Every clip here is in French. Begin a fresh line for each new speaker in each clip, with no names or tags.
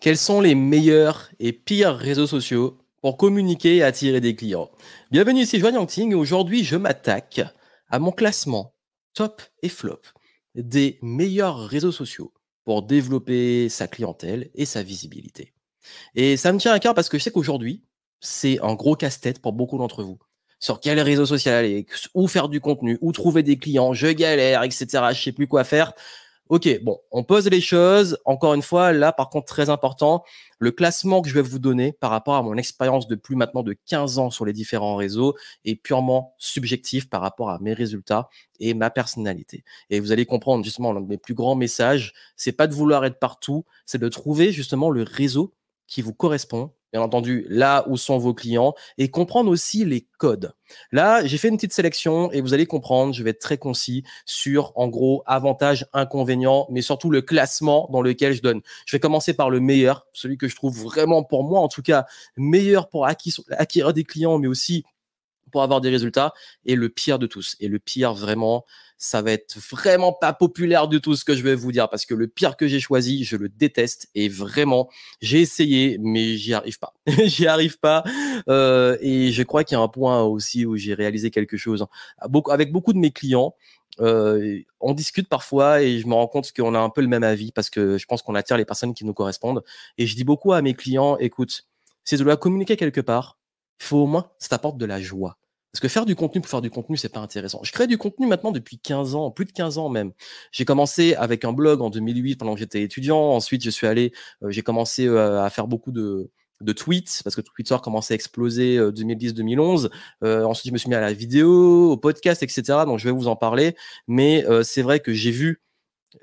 Quels sont les meilleurs et pires réseaux sociaux pour communiquer et attirer des clients? Bienvenue ici Joanne Yangting et aujourd'hui je m'attaque à mon classement top et flop des meilleurs réseaux sociaux pour développer sa clientèle et sa visibilité. Et ça me tient à cœur parce que je sais qu'aujourd'hui, c'est un gros casse-tête pour beaucoup d'entre vous. Sur quel réseau social aller, où faire du contenu, où trouver des clients, je galère, etc. Je sais plus quoi faire. Ok, bon, on pose les choses. Encore une fois, là, par contre, très important, le classement que je vais vous donner par rapport à mon expérience de plus maintenant de 15 ans sur les différents réseaux est purement subjectif par rapport à mes résultats et ma personnalité. Et vous allez comprendre justement l'un de mes plus grands messages, c'est pas de vouloir être partout, c'est de trouver justement le réseau qui vous correspond, bien entendu, là où sont vos clients et comprendre aussi les codes. Là, j'ai fait une petite sélection et vous allez comprendre, je vais être très concis sur, en gros, avantages, inconvénients, mais surtout le classement dans lequel je donne. Je vais commencer par le meilleur, celui que je trouve vraiment, pour moi en tout cas, meilleur pour acquérir des clients, mais aussi pour avoir des résultats, et le pire de tous. Et le pire, vraiment, ça va être vraiment pas populaire du tout ce que je vais vous dire, parce que le pire que j'ai choisi, je le déteste, et vraiment, j'ai essayé, mais j'y arrive pas. J'y arrive pas, et je crois qu'il y a un point aussi où j'ai réalisé quelque chose. Avec beaucoup de mes clients, on discute parfois et je me rends compte qu'on a un peu le même avis parce que je pense qu'on attire les personnes qui nous correspondent. Et je dis beaucoup à mes clients, écoute, si tu dois communiquer quelque part, il faut au moins que ça t'apporte de la joie. Parce que faire du contenu pour faire du contenu, c'est pas intéressant. Je crée du contenu maintenant depuis 15 ans, plus de 15 ans même. J'ai commencé avec un blog en 2008 pendant que j'étais étudiant. Ensuite, j'ai commencé à faire beaucoup de tweets parce que Twitter commençait à exploser 2010-2011. Ensuite, je me suis mis à la vidéo, au podcast, etc. Donc, je vais vous en parler. Mais c'est vrai que j'ai vu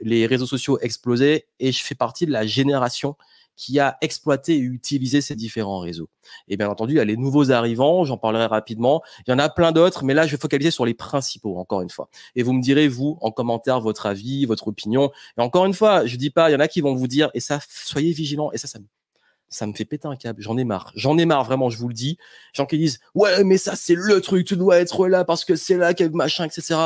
les réseaux sociaux exploser et je fais partie de la génération qui a exploité et utilisé ces différents réseaux. Et bien entendu, il y a les nouveaux arrivants, j'en parlerai rapidement. Il y en a plein d'autres, mais là, je vais focaliser sur les principaux, encore une fois. Et vous me direz, vous, en commentaire, votre avis, votre opinion. Et encore une fois, je dis pas, il y en a qui vont vous dire, et ça, soyez vigilants, et ça me fait péter un câble. J'en ai marre. J'en ai marre, vraiment, je vous le dis. Gens qui disent, ouais, mais ça, c'est le truc, tu dois être là parce que c'est là qu'il y a machin, etc.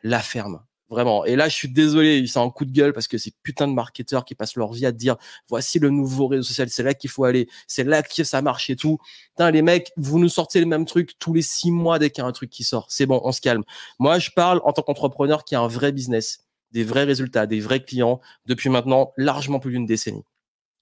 La ferme. Vraiment. Et là, je suis désolé, c'est un coup de gueule parce que ces putains de marketeurs qui passent leur vie à te dire, voici le nouveau réseau social, c'est là qu'il faut aller, c'est là que ça marche et tout. Putain, les mecs, vous nous sortez le même truc tous les 6 mois dès qu'il y a un truc qui sort. C'est bon, on se calme. Moi, je parle en tant qu'entrepreneur qui a un vrai business, des vrais résultats, des vrais clients depuis maintenant largement plus d'une décennie.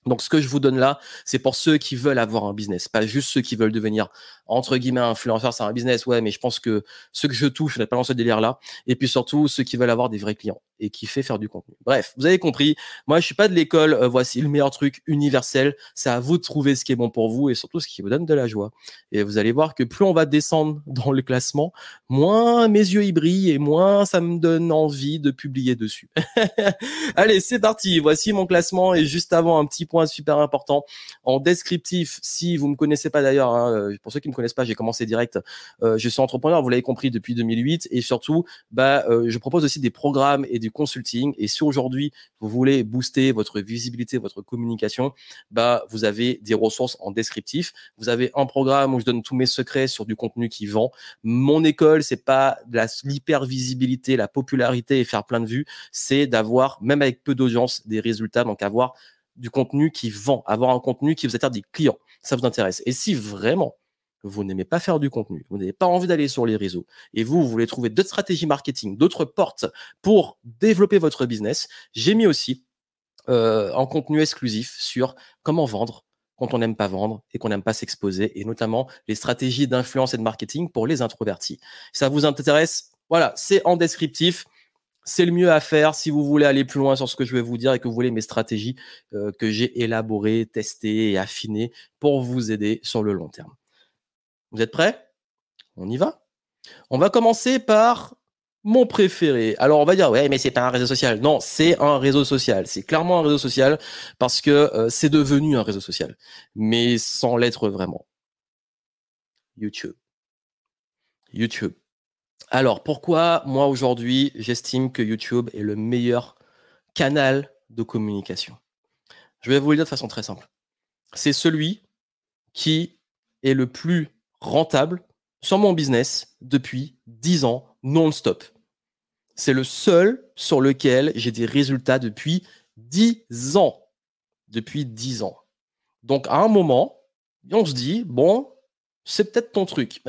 Donc, ce que je vous donne là, c'est pour ceux qui veulent avoir un business, pas juste ceux qui veulent devenir, entre guillemets, influenceurs, c'est un business, ouais, mais je pense que ceux que je touche, je n'ai pas dans ce délire-là, et puis surtout, ceux qui veulent avoir des vrais clients et qui fait faire du contenu. Bref, vous avez compris, moi, je suis pas de l'école, voici le meilleur truc universel, c'est à vous de trouver ce qui est bon pour vous et surtout ce qui vous donne de la joie. Et vous allez voir que plus on va descendre dans le classement, moins mes yeux y brillent et moins ça me donne envie de publier dessus. Allez, c'est parti. Voici mon classement et juste avant, un petit point super important. En descriptif, si vous me connaissez pas d'ailleurs, hein, pour ceux qui me connaissent pas, j'ai commencé direct. Je suis entrepreneur, vous l'avez compris, depuis 2008 et surtout, je propose aussi des programmes et du consulting. Et si aujourd'hui vous voulez booster votre visibilité, votre communication, vous avez des ressources en descriptif. Vous avez un programme où je donne tous mes secrets sur du contenu qui vend. Mon école, c'est pas de l'hyper visibilité, la popularité et faire plein de vues, c'est d'avoir, même avec peu d'audience, des résultats, donc avoir du contenu qui vend, avoir un contenu qui vous attire des clients. Ça vous intéresse. Et si vraiment vous n'aimez pas faire du contenu, vous n'avez pas envie d'aller sur les réseaux et vous voulez trouver d'autres stratégies marketing, d'autres portes pour développer votre business, j'ai mis aussi en contenu exclusif sur comment vendre quand on n'aime pas vendre et qu'on n'aime pas s'exposer, et notamment les stratégies d'influence et de marketing pour les introvertis. Si ça vous intéresse, voilà, c'est en descriptif. C'est le mieux à faire si vous voulez aller plus loin sur ce que je vais vous dire et que vous voulez mes stratégies que j'ai élaborées, testées et affinées pour vous aider sur le long terme. Vous êtes prêts? On y va? On va commencer par mon préféré. Alors on va dire, ouais, mais c'est pas un réseau social. Non, c'est un réseau social. C'est clairement un réseau social parce que c'est devenu un réseau social, mais sans l'être vraiment. YouTube. YouTube. Alors pourquoi moi aujourd'hui j'estime que YouTube est le meilleur canal de communication? Je vais vous le dire de façon très simple. C'est celui qui est le plus rentable sur mon business depuis 10 ans non-stop. C'est le seul sur lequel j'ai des résultats depuis 10 ans. Depuis 10 ans. Donc, à un moment, on se dit, bon, c'est peut-être ton truc.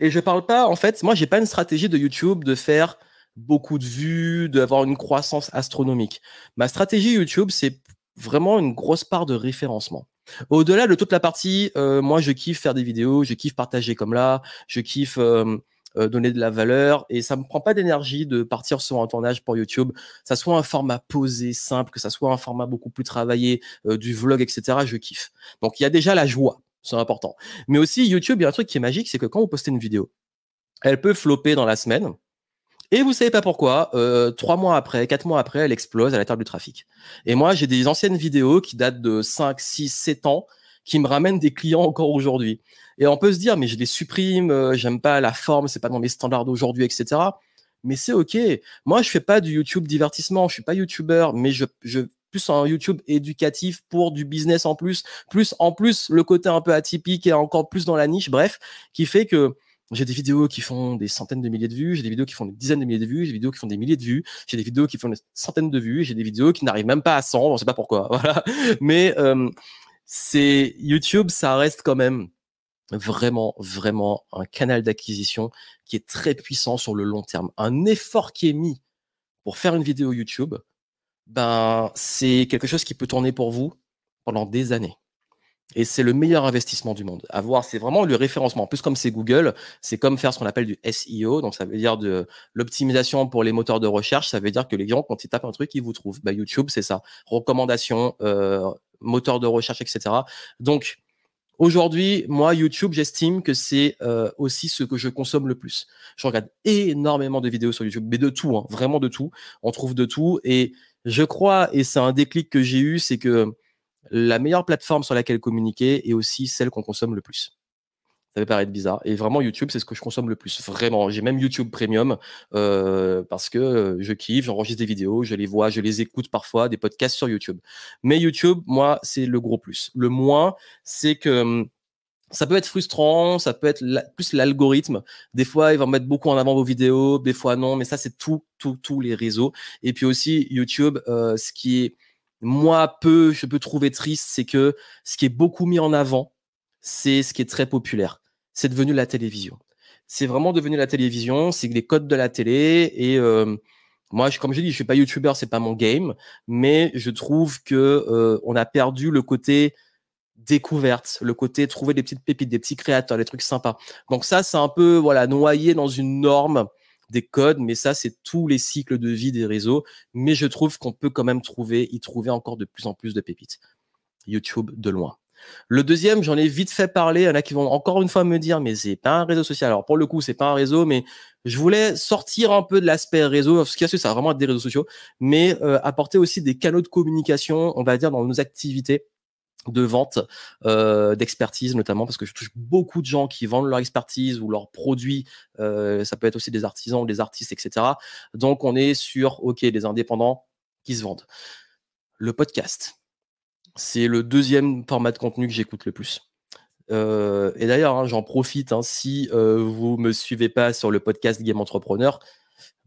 Et je parle pas, en fait, moi, j'ai pas une stratégie de YouTube de faire beaucoup de vues, d'avoir une croissance astronomique. Ma stratégie YouTube, c'est vraiment une grosse part de référencement. Au-delà de toute la partie, moi, je kiffe faire des vidéos, je kiffe partager comme là, je kiffe donner de la valeur, et ça me prend pas d'énergie de partir sur un tournage pour YouTube, ça soit un format posé, simple, que ça soit un format beaucoup plus travaillé, du vlog, etc. Je kiffe. Donc, il y a déjà la joie, c'est important. Mais aussi, YouTube, il y a un truc qui est magique, c'est que quand vous postez une vidéo, elle peut flopper dans la semaine, et vous savez pas pourquoi, 3 mois après, 4 mois après, elle explose à la table du trafic. Et moi, j'ai des anciennes vidéos qui datent de 5, 6, 7 ans, qui me ramènent des clients encore aujourd'hui. Et on peut se dire, mais je les supprime, j'aime pas la forme, c'est pas dans mes standards d'aujourd'hui, etc. Mais c'est OK. Moi, je fais pas du YouTube divertissement, je suis pas YouTuber, mais je plus un YouTube éducatif pour du business en plus le côté un peu atypique et encore plus dans la niche, bref, qui fait que j'ai des vidéos qui font des centaines de milliers de vues, j'ai des vidéos qui font des dizaines de milliers de vues, j'ai des vidéos qui font des milliers de vues, j'ai des vidéos qui font des centaines de vues, j'ai des vidéos qui n'arrivent même pas à 100, on sait pas pourquoi. Voilà. Mais c'est YouTube, ça reste quand même vraiment, vraiment un canal d'acquisition qui est très puissant sur le long terme. Un effort qui est mis pour faire une vidéo YouTube, ben, c'est quelque chose qui peut tourner pour vous pendant des années. Et c'est le meilleur investissement du monde. Avoir, c'est vraiment le référencement. En plus, comme c'est Google, c'est comme faire ce qu'on appelle du SEO. Donc, ça veut dire de l'optimisation pour les moteurs de recherche. Ça veut dire que les gens, quand ils tapent un truc, ils vous trouvent. Bah, YouTube, c'est ça. Recommandations, moteurs de recherche, etc. Donc, aujourd'hui, moi, YouTube, j'estime que c'est aussi ce que je consomme le plus. Je regarde énormément de vidéos sur YouTube, mais de tout, hein, vraiment de tout. On trouve de tout. Et je crois, et c'est un déclic que j'ai eu, c'est que la meilleure plateforme sur laquelle communiquer est aussi celle qu'on consomme le plus. Ça peut paraître bizarre. Et vraiment, YouTube, c'est ce que je consomme le plus. Vraiment. J'ai même YouTube Premium parce que je kiffe, j'enregistre des vidéos, je les vois, je les écoute parfois, des podcasts sur YouTube. Mais YouTube, moi, c'est le gros plus. Le moins, c'est que ça peut être frustrant, ça peut être plus l'algorithme. Des fois, il va mettre beaucoup en avant vos vidéos, des fois non, mais ça, c'est tous les réseaux. Et puis aussi, YouTube, ce qui est, moi, je peux trouver triste, c'est que ce qui est beaucoup mis en avant, c'est ce qui est très populaire. C'est devenu la télévision. C'est vraiment devenu la télévision, c'est les codes de la télé. Et moi, comme je dis, je suis pas YouTuber, c'est pas mon game, mais je trouve que on a perdu le côté découverte, le côté trouver des petites pépites, des petits créateurs, des trucs sympas. Donc ça, c'est un peu voilà noyé dans une norme des codes, mais ça, c'est tous les cycles de vie des réseaux. Mais je trouve qu'on peut quand même y trouver encore de plus en plus de pépites. YouTube de loin. Le deuxième, j'en ai vite fait parler. Il y en a qui vont encore une fois me dire, mais c'est pas un réseau social. Alors pour le coup, c'est pas un réseau, mais je voulais sortir un peu de l'aspect réseau, ce qui est ça va vraiment être des réseaux sociaux, mais apporter aussi des canaux de communication, on va dire, dans nos activités de vente, d'expertise notamment, parce que je touche beaucoup de gens qui vendent leur expertise ou leurs produits. Ça peut être aussi des artisans, des artistes, etc. Donc, on est sur, OK, des indépendants qui se vendent. Le podcast, c'est le deuxième format de contenu que j'écoute le plus. Et d'ailleurs, hein, j'en profite, hein, si vous me suivez pas sur le podcast Game Entrepreneur,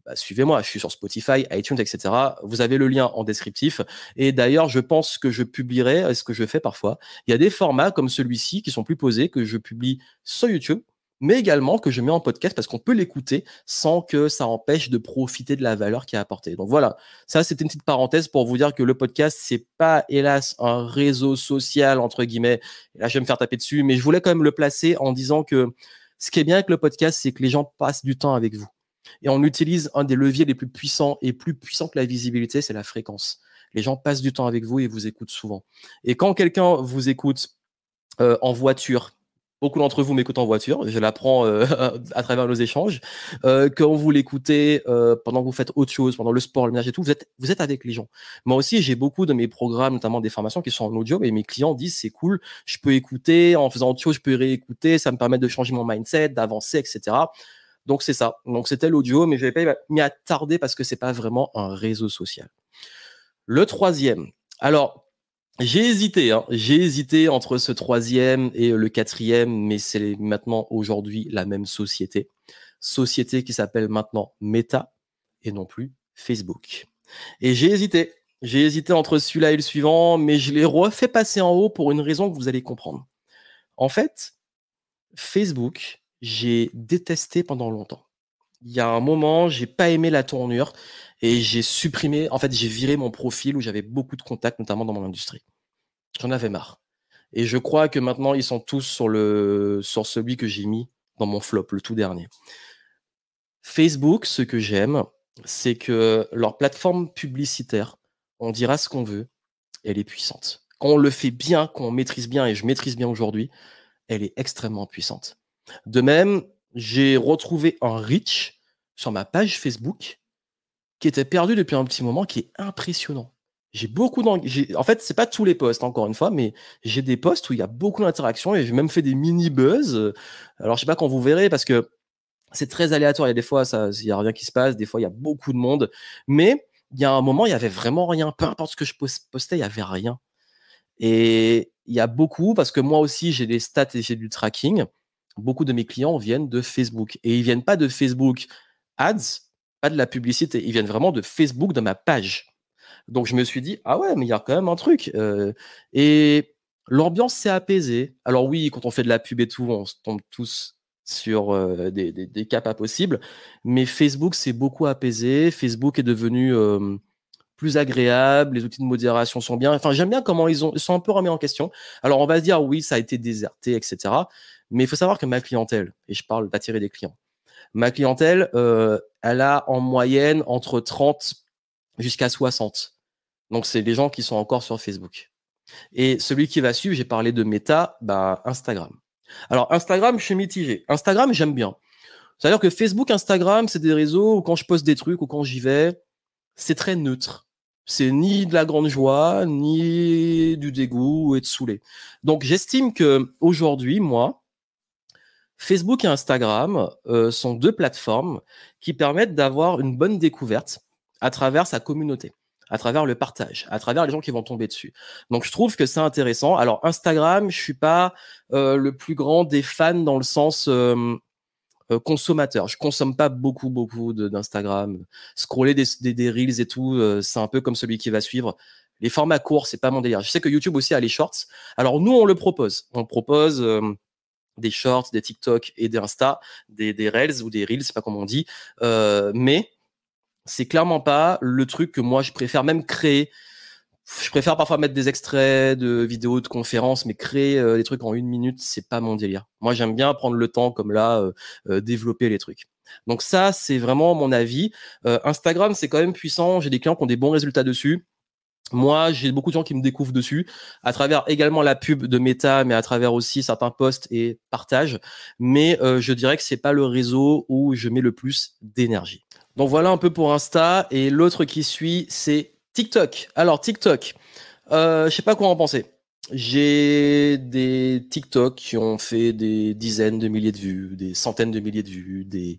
bah, suivez-moi, je suis sur Spotify, iTunes, etc. Vous avez le lien en descriptif. Et d'ailleurs, je pense que je publierai, ce que je fais parfois, il y a des formats comme celui-ci qui sont plus posés, que je publie sur YouTube, mais également que je mets en podcast parce qu'on peut l'écouter sans que ça empêche de profiter de la valeur qui est apportée. Donc voilà, ça c'était une petite parenthèse pour vous dire que le podcast, c'est pas hélas un réseau social, entre guillemets. Et là, je vais me faire taper dessus, mais je voulais quand même le placer en disant que ce qui est bien avec le podcast, c'est que les gens passent du temps avec vous. Et on utilise un des leviers les plus puissants et plus puissant que la visibilité, c'est la fréquence. Les gens passent du temps avec vous et vous écoutent souvent. Et quand quelqu'un vous écoute en voiture, beaucoup d'entre vous m'écoutent en voiture, je l'apprends à travers nos échanges, quand vous l'écoutez pendant que vous faites autre chose, pendant le sport, le ménage et tout, vous êtes avec les gens. Moi aussi, j'ai beaucoup de mes programmes, notamment des formations qui sont en audio, et mes clients disent c'est cool, je peux écouter, en faisant autre chose, je peux réécouter, ça me permet de changer mon mindset, d'avancer, etc. Donc c'est ça. Donc c'était l'audio, mais je vais pas m'y attarder parce que c'est pas vraiment un réseau social. Le troisième. Alors, j'ai hésité, hein. J'ai hésité entre ce troisième et le quatrième, mais c'est maintenant aujourd'hui la même société. Société qui s'appelle maintenant Meta et non plus Facebook. Et j'ai hésité. J'ai hésité entre celui-là et le suivant, mais je l'ai refait passer en haut pour une raison que vous allez comprendre. En fait, Facebook, j'ai détesté pendant longtemps. Il y a un moment, j'ai pas aimé la tournure et j'ai supprimé, en fait, j'ai viré mon profil où j'avais beaucoup de contacts, notamment dans mon industrie. J'en avais marre. Et je crois que maintenant, ils sont tous sur celui que j'ai mis dans mon flop, le tout dernier. Facebook, ce que j'aime, c'est que leur plateforme publicitaire, on dira ce qu'on veut, elle est puissante. Quand on le fait bien, quand on maîtrise bien, et je maîtrise bien aujourd'hui, elle est extrêmement puissante. De même, j'ai retrouvé un reach sur ma page Facebook qui était perdu depuis un petit moment, qui est impressionnant. J'ai beaucoup en fait, c'est pas tous les posts, encore une fois, mais j'ai des posts où il y a beaucoup d'interactions et j'ai même fait des mini buzz. Alors, je sais pas quand vous verrez parce que c'est très aléatoire. Il y a des fois, il y a rien qui se passe. Des fois, il y a beaucoup de monde. Mais il y a un moment, il y avait vraiment rien. Peu importe ce que je postais, il y avait rien. Et il y a beaucoup, parce que moi aussi, j'ai des stats et j'ai du tracking. Beaucoup de mes clients viennent de Facebook. Et ils viennent pas de Facebook Ads, pas de la publicité. Ils viennent vraiment de Facebook, de ma page. Donc, je me suis dit, ah ouais, mais il y a quand même un truc. Et l'ambiance s'est apaisée. Alors oui, quand on fait de la pub et tout, on se tombe tous sur des cas pas possibles. Mais Facebook s'est beaucoup apaisé. Facebook est devenu plus agréable. Les outils de modération sont bien. Enfin, j'aime bien comment ils sont un peu remis en question. Alors, on va se dire, oui, ça a été déserté, etc. Mais il faut savoir que ma clientèle, et je parle d'attirer des clients, ma clientèle, elle a en moyenne entre 30 jusqu'à 60. Donc, c'est des gens qui sont encore sur Facebook. Et celui qui va suivre, j'ai parlé de Meta, bah, Instagram. Alors, Instagram, je suis mitigé. Instagram, j'aime bien. C'est-à-dire que Facebook, Instagram, c'est des réseaux où quand je poste des trucs ou quand j'y vais, c'est très neutre. C'est ni de la grande joie, ni du dégoût et de saouler. Donc, j'estime que aujourd'hui, moi, Facebook et Instagram sont deux plateformes qui permettent d'avoir une bonne découverte à travers sa communauté, à travers le partage, à travers les gens qui vont tomber dessus. Donc, je trouve que c'est intéressant. Alors, Instagram, je suis pas le plus grand des fans dans le sens consommateur. Je consomme pas beaucoup d'Instagram. Scroller des reels et tout, c'est un peu comme celui qui va suivre. Les formats courts, c'est pas mon délire. Je sais que YouTube aussi a les shorts. Alors, nous, on le propose. On propose des shorts, des TikTok et des Insta, des Reels ou des Reels, c'est pas comment on dit. Mais c'est clairement pas le truc que moi je préfère même créer. Je préfère parfois mettre des extraits de vidéos de conférences, mais créer des trucs en 1 minute, c'est pas mon délire. Moi, j'aime bien prendre le temps, comme là, développer les trucs. Donc ça, c'est vraiment mon avis. Instagram, c'est quand même puissant. J'ai des clients qui ont des bons résultats dessus. Moi, j'ai beaucoup de gens qui me découvrent dessus, à travers également la pub de Meta, mais à travers aussi certains posts et partages. Mais je dirais que c'est pas le réseau où je mets le plus d'énergie. Donc voilà un peu pour Insta. Et l'autre qui suit, c'est TikTok. Alors TikTok, je sais pas quoi en penser. J'ai des TikTok qui ont fait des dizaines de milliers de vues, des centaines de milliers de vues. Il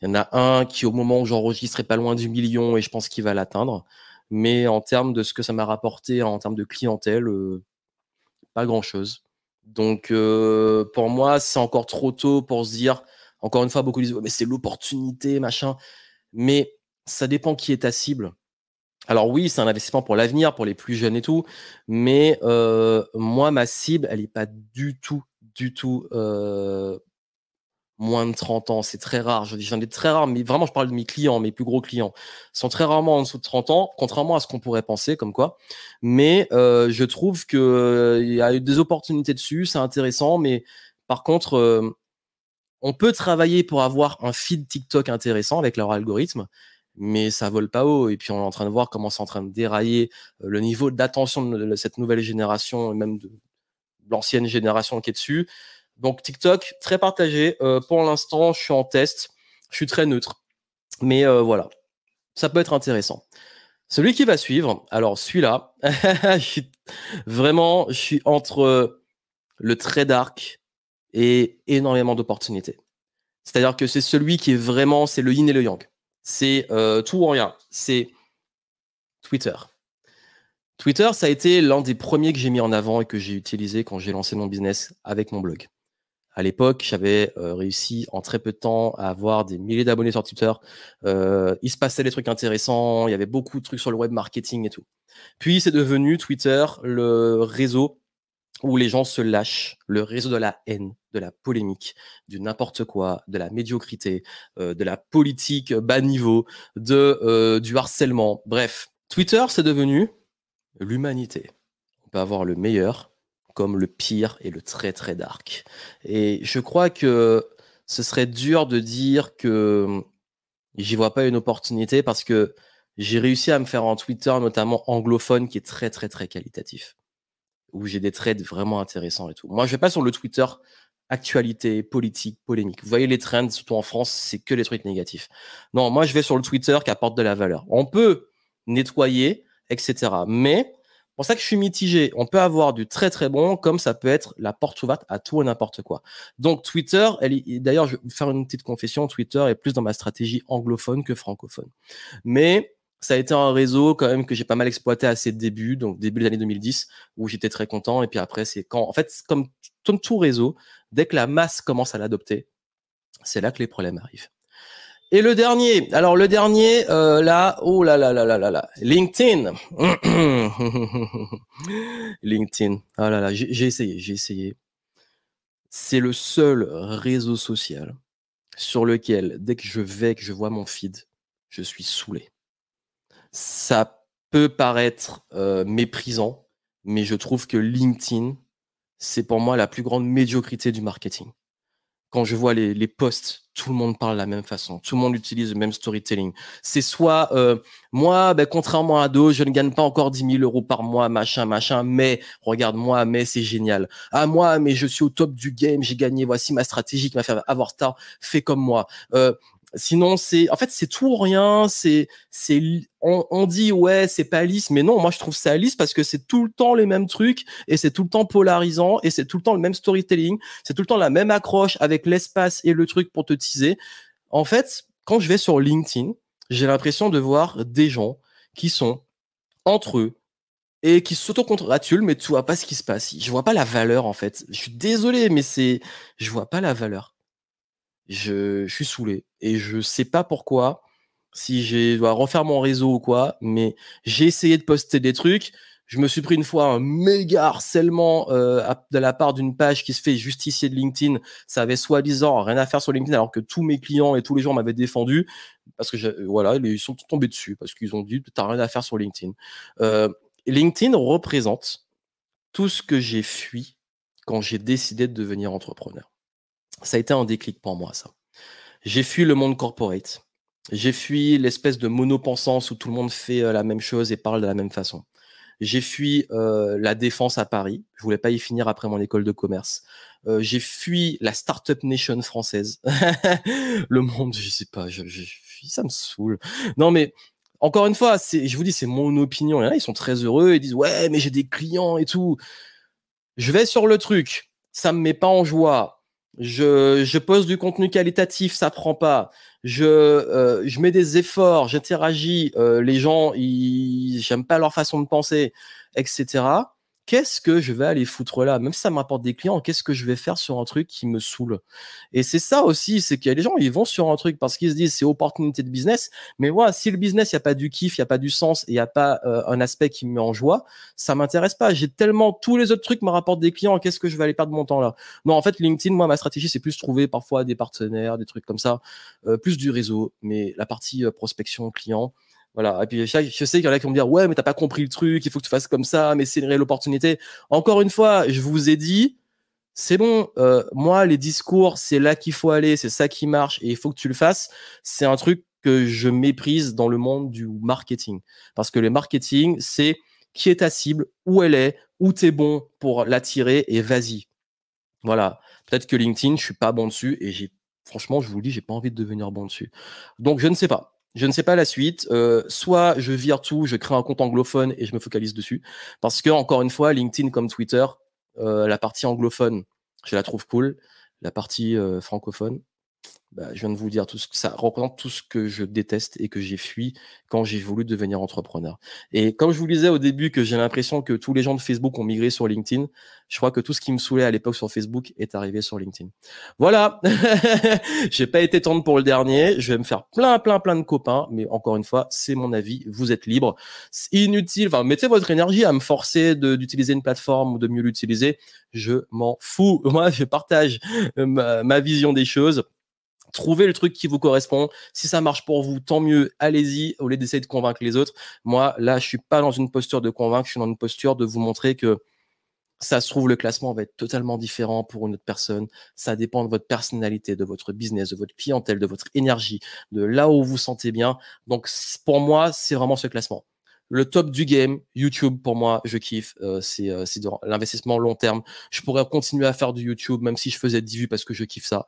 y en a un qui, au moment où j'enregistre, est pas loin du million et je pense qu'il va l'atteindre. Mais en termes de ce que ça m'a rapporté en termes de clientèle, pas grand-chose. Donc pour moi, c'est encore trop tôt pour se dire, encore une fois, beaucoup disent, oh, mais c'est l'opportunité, machin. Mais ça dépend qui est ta cible. Alors oui, c'est un investissement pour l'avenir, pour les plus jeunes et tout. Mais moi, ma cible, elle est pas du tout moins de 30 ans, c'est très rare. J'en ai très rare, mais vraiment, je parle de mes clients, mes plus gros clients. Ils sont très rarement en dessous de 30 ans, contrairement à ce qu'on pourrait penser, comme quoi. Mais je trouve que il y a eu des opportunités dessus, c'est intéressant, mais par contre, on peut travailler pour avoir un feed TikTok intéressant avec leur algorithme, mais ça vole pas haut. Et puis, on est en train de voir comment c'est en train de dérailler le niveau d'attention de cette nouvelle génération, et même de l'ancienne génération qui est dessus. Donc TikTok, très partagé. Pour l'instant, je suis en test. Je suis très neutre. Mais voilà, ça peut être intéressant. Celui qui va suivre, alors celui-là, je suis entre le très dark et énormément d'opportunités. C'est-à-dire que c'est celui qui est vraiment, c'est le yin et le yang. C'est tout ou rien. C'est Twitter. Twitter, ça a été l'un des premiers que j'ai mis en avant et que j'ai utilisé quand j'ai lancé mon business avec mon blog. À l'époque, j'avais réussi en très peu de temps à avoir des milliers d'abonnés sur Twitter. Il se passait des trucs intéressants, il y avait beaucoup de trucs sur le web marketing et tout. Puis c'est devenu Twitter, le réseau où les gens se lâchent, le réseau de la haine, de la polémique, du n'importe quoi, de la médiocrité, de la politique bas niveau, du harcèlement. Bref, Twitter, c'est devenu l'humanité. On peut avoir le meilleur comme le pire et le très très dark. Et je crois que ce serait dur de dire que j'y vois pas une opportunité parce que j'ai réussi à me faire un Twitter notamment anglophone qui est très très très qualitatif, où j'ai des trades vraiment intéressants et tout. Moi, je vais pas sur le Twitter actualité, politique, polémique. Vous voyez les trends, surtout en France, c'est que les trucs négatifs. Non, moi, je vais sur le Twitter qui apporte de la valeur. On peut nettoyer, etc. Mais pour ça que je suis mitigé. On peut avoir du très très bon, comme ça peut être la porte ouverte à tout et n'importe quoi. Donc Twitter, d'ailleurs, je vais faire une petite confession, Twitter est plus dans ma stratégie anglophone que francophone. Mais ça a été un réseau quand même que j'ai pas mal exploité à ses débuts, donc début des années 2010, où j'étais très content. Et puis après, c'est quand, en fait, comme tout réseau, dès que la masse commence à l'adopter, c'est là que les problèmes arrivent. Et le dernier, alors le dernier, là, oh là là là là là là, LinkedIn. LinkedIn. Ah là là, j'ai essayé. C'est le seul réseau social sur lequel, dès que je vois mon feed, je suis saoulé. Ça peut paraître méprisant, mais je trouve que LinkedIn, c'est pour moi la plus grande médiocrité du marketing. Quand je vois les posts, tout le monde parle de la même façon, tout le monde utilise le même storytelling. C'est soit moi, contrairement à d'autres, je ne gagne pas encore 10 000 euros par mois, machin, mais regarde-moi, mais c'est génial. Ah moi, mais je suis au top du game, j'ai gagné, voici ma stratégie qui m'a fait avoir tard, fais comme moi. Sinon, en fait, c'est tout ou rien. On dit ouais, c'est pas lisse, mais non, moi je trouve ça lisse parce que c'est tout le temps les mêmes trucs et c'est tout le temps polarisant et c'est tout le temps le même storytelling, c'est tout le temps la même accroche avec l'espace et le truc pour te teaser. En fait, quand je vais sur LinkedIn, j'ai l'impression de voir des gens qui sont entre eux et qui s'auto-congratulent, mais tu vois pas ce qui se passe. Je vois pas la valeur en fait. Je suis désolé, mais je vois pas la valeur. Je suis saoulé et je sais pas pourquoi, si je dois refaire mon réseau ou quoi, mais j'ai essayé de poster des trucs. Je me suis pris une fois un méga harcèlement de la part d'une page qui se fait justicier de LinkedIn. Ça avait soi-disant rien à faire sur LinkedIn alors que tous mes clients et tous les gens m'avaient défendu parce que voilà, ils sont tombés dessus parce qu'ils ont dit t'as rien à faire sur LinkedIn. LinkedIn représente tout ce que j'ai fui quand j'ai décidé de devenir entrepreneur. Ça a été un déclic pour moi, ça. J'ai fui le monde corporate. J'ai fui l'espèce de monopensance où tout le monde fait la même chose et parle de la même façon. J'ai fui la défense à Paris. Je voulais pas y finir après mon école de commerce. J'ai fui la startup nation française. Le monde, je sais pas, ça me saoule. Non mais encore une fois, je vous dis, c'est mon opinion. Il y en a, ils sont très heureux, ils disent ouais, mais j'ai des clients et tout. Je vais sur le truc, ça me met pas en joie. Je poste du contenu qualitatif, ça prend pas. Je mets des efforts, j'interagis, les gens, j'aime pas leur façon de penser, etc. Qu'est-ce que je vais aller foutre là? Même si ça me rapporte des clients, qu'est-ce que je vais faire sur un truc qui me saoule? Et c'est ça aussi, c'est qu'il y a des gens, ils vont sur un truc parce qu'ils se disent c'est opportunité de business. Mais moi, si le business, il n'y a pas du kiff, il n'y a pas du sens et il n'y a pas un aspect qui me met en joie, ça m'intéresse pas. J'ai tellement tous les autres trucs me rapportent des clients. Qu'est-ce que je vais aller perdre mon temps là? Non, en fait, LinkedIn, moi, ma stratégie, c'est plus trouver parfois des partenaires, des trucs comme ça, plus du réseau, mais la partie prospection client. Voilà. Et puis, je sais qu'il y en a qui vont me dire, ouais, mais t'as pas compris le truc, il faut que tu fasses comme ça, mais c'est une réelle opportunité. Encore une fois, je vous ai dit, c'est bon, moi, les discours, c'est là qu'il faut aller, c'est ça qui marche et il faut que tu le fasses. C'est un truc que je méprise dans le monde du marketing. Parce que le marketing, c'est qui est ta cible, où elle est, où t'es bon pour l'attirer et vas-y. Voilà. Peut-être que LinkedIn, je suis pas bon dessus et franchement, je vous le dis, j'ai pas envie de devenir bon dessus. Donc, je ne sais pas. Je ne sais pas la suite. Soit je vire tout, je crée un compte anglophone et je me focalise dessus. Parce que, encore une fois, LinkedIn comme Twitter, la partie anglophone, je la trouve cool. La partie francophone, bah, je viens de vous dire tout ce que ça représente, tout ce que je déteste et que j'ai fui quand j'ai voulu devenir entrepreneur. Et comme je vous disais au début que j'ai l'impression que tous les gens de Facebook ont migré sur LinkedIn, je crois que tout ce qui me saoulait à l'époque sur Facebook est arrivé sur LinkedIn. Voilà, j'ai pas été tendre pour le dernier, je vais me faire plein de copains, mais encore une fois, c'est mon avis, vous êtes libre. C'est inutile, enfin, mettez votre énergie à me forcer d'utiliser une plateforme ou de mieux l'utiliser, je m'en fous. Moi, je partage ma vision des choses. Trouvez le truc qui vous correspond. Si ça marche pour vous, tant mieux. Allez-y, au lieu d'essayer de convaincre les autres. Moi, là, je suis pas dans une posture de convaincre. Je suis dans une posture de vous montrer que ça se trouve, le classement va être totalement différent pour une autre personne. Ça dépend de votre personnalité, de votre business, de votre clientèle, de votre énergie, de là où vous vous sentez bien. Donc, pour moi, c'est vraiment ce classement. Le top du game, YouTube, pour moi, je kiffe. C'est de l'investissement long terme. Je pourrais continuer à faire du YouTube, même si je faisais 10 vues parce que je kiffe ça.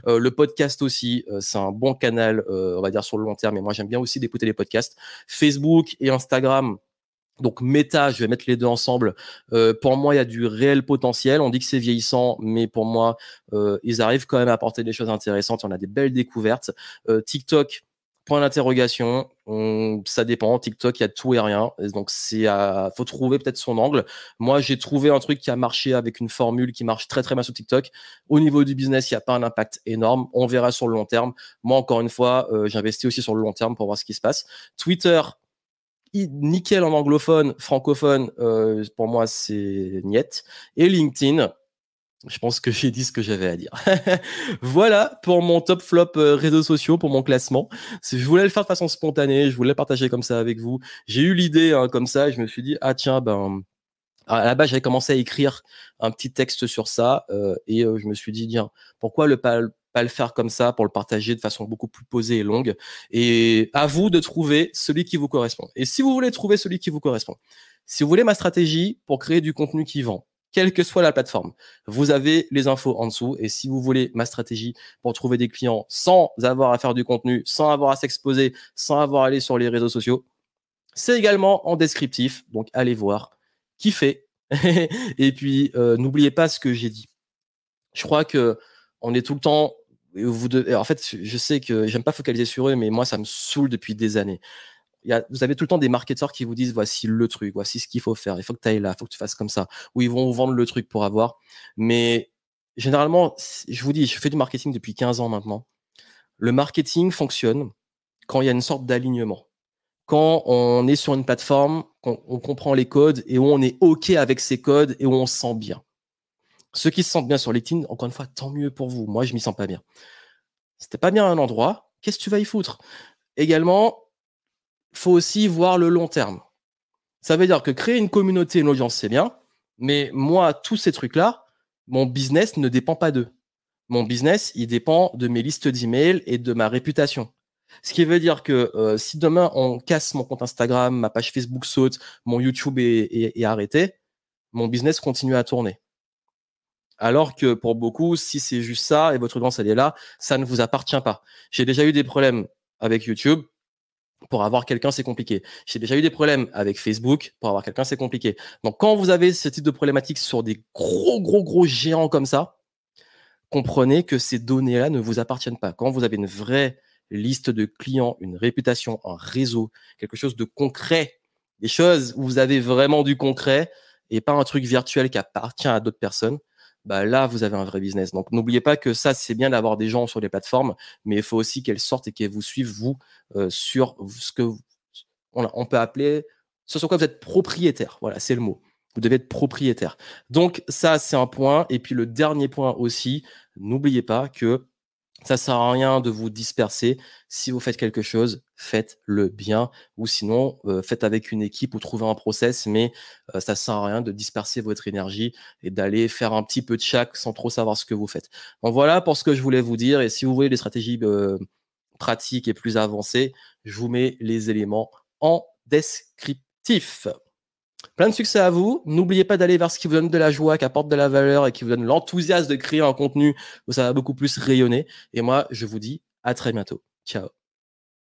Le podcast aussi, c'est un bon canal, on va dire, sur le long terme. Et moi, j'aime bien aussi d'écouter les podcasts. Facebook et Instagram, donc Meta, je vais mettre les deux ensemble. Pour moi, il y a du réel potentiel. On dit que c'est vieillissant, mais pour moi, ils arrivent quand même à apporter des choses intéressantes. On a des belles découvertes. TikTok, point d'interrogation. Ça dépend. TikTok, il y a tout et rien. Et donc, faut trouver peut-être son angle. Moi, j'ai trouvé un truc qui a marché avec une formule qui marche très bien sur TikTok. Au niveau du business, il n'y a pas un impact énorme. On verra sur le long terme. Moi, encore une fois, j'investis aussi sur le long terme pour voir ce qui se passe. Twitter, nickel en anglophone, francophone, pour moi c'est niet. Et LinkedIn, je pense que j'ai dit ce que j'avais à dire. Voilà pour mon top flop réseaux sociaux, pour mon classement. Je voulais le faire de façon spontanée, je voulais partager comme ça avec vous. J'ai eu l'idée comme ça et je me suis dit, ah tiens, ben, à la base, j'avais commencé à écrire un petit texte sur ça et je me suis dit, tiens, pourquoi pas le faire comme ça pour le partager de façon beaucoup plus posée et longue. Et à vous de trouver celui qui vous correspond. Et si vous voulez trouver celui qui vous correspond, si vous voulez ma stratégie pour créer du contenu qui vend, quelle que soit la plateforme, vous avez les infos en dessous. Et si vous voulez ma stratégie pour trouver des clients sans avoir à faire du contenu, sans avoir à s'exposer, sans avoir à aller sur les réseaux sociaux, c'est également en descriptif. Donc allez voir, kiffez. Et puis n'oubliez pas ce que j'ai dit. Je crois que on est tout le temps. En fait, je sais que j'aime pas focaliser sur eux, mais moi, ça me saoule depuis des années. Vous avez tout le temps des marketeurs qui vous disent voici le truc, voici ce qu'il faut faire, il faut que tu ailles là, il faut que tu fasses comme ça, ou ils vont vous vendre le truc pour avoir. Mais généralement, je vous dis, je fais du marketing depuis 15 ans maintenant. Le marketing fonctionne quand il y a une sorte d'alignement. Quand on est sur une plateforme, on comprend les codes et où on est OK avec ces codes et où on se sent bien. Ceux qui se sentent bien sur LinkedIn, encore une fois, tant mieux pour vous. Moi, je m'y sens pas bien. Si t'es pas bien à un endroit, qu'est-ce que tu vas y foutre? Également, faut aussi voir le long terme. Ça veut dire que créer une communauté, une audience, c'est bien, mais moi, tous ces trucs-là, mon business ne dépend pas d'eux. Mon business, il dépend de mes listes d'emails et de ma réputation. Ce qui veut dire que si demain on casse mon compte Instagram, ma page Facebook saute, mon YouTube est arrêté, mon business continue à tourner. Alors que pour beaucoup, si c'est juste ça et votre audience elle est là, ça ne vous appartient pas. J'ai déjà eu des problèmes avec YouTube. Pour avoir quelqu'un, c'est compliqué. J'ai déjà eu des problèmes avec Facebook. Pour avoir quelqu'un, c'est compliqué. Donc, quand vous avez ce type de problématique sur des gros géants comme ça, comprenez que ces données-là ne vous appartiennent pas. Quand vous avez une vraie liste de clients, une réputation, un réseau, quelque chose de concret, des choses où vous avez vraiment du concret et pas un truc virtuel qui appartient à d'autres personnes, bah là, vous avez un vrai business. Donc, n'oubliez pas que ça, c'est bien d'avoir des gens sur les plateformes, mais il faut aussi qu'elles sortent et qu'elles vous suivent, vous, sur ce que on peut appeler, ce sur quoi vous êtes propriétaire. Voilà, c'est le mot. Vous devez être propriétaire. Donc, ça, c'est un point. Et puis, le dernier point aussi, n'oubliez pas que ça sert à rien de vous disperser. Si vous faites quelque chose, faites-le bien. Ou sinon, faites avec une équipe ou trouvez un process. Mais ça sert à rien de disperser votre énergie et d'aller faire un petit peu de chaque sans trop savoir ce que vous faites. Donc voilà pour ce que je voulais vous dire. Et si vous voulez des stratégies pratiques et plus avancées, je vous mets les éléments en descriptif. Plein de succès à vous. N'oubliez pas d'aller vers ce qui vous donne de la joie, qui apporte de la valeur et qui vous donne l'enthousiasme de créer un contenu où ça va beaucoup plus rayonner. Et moi, je vous dis à très bientôt. Ciao.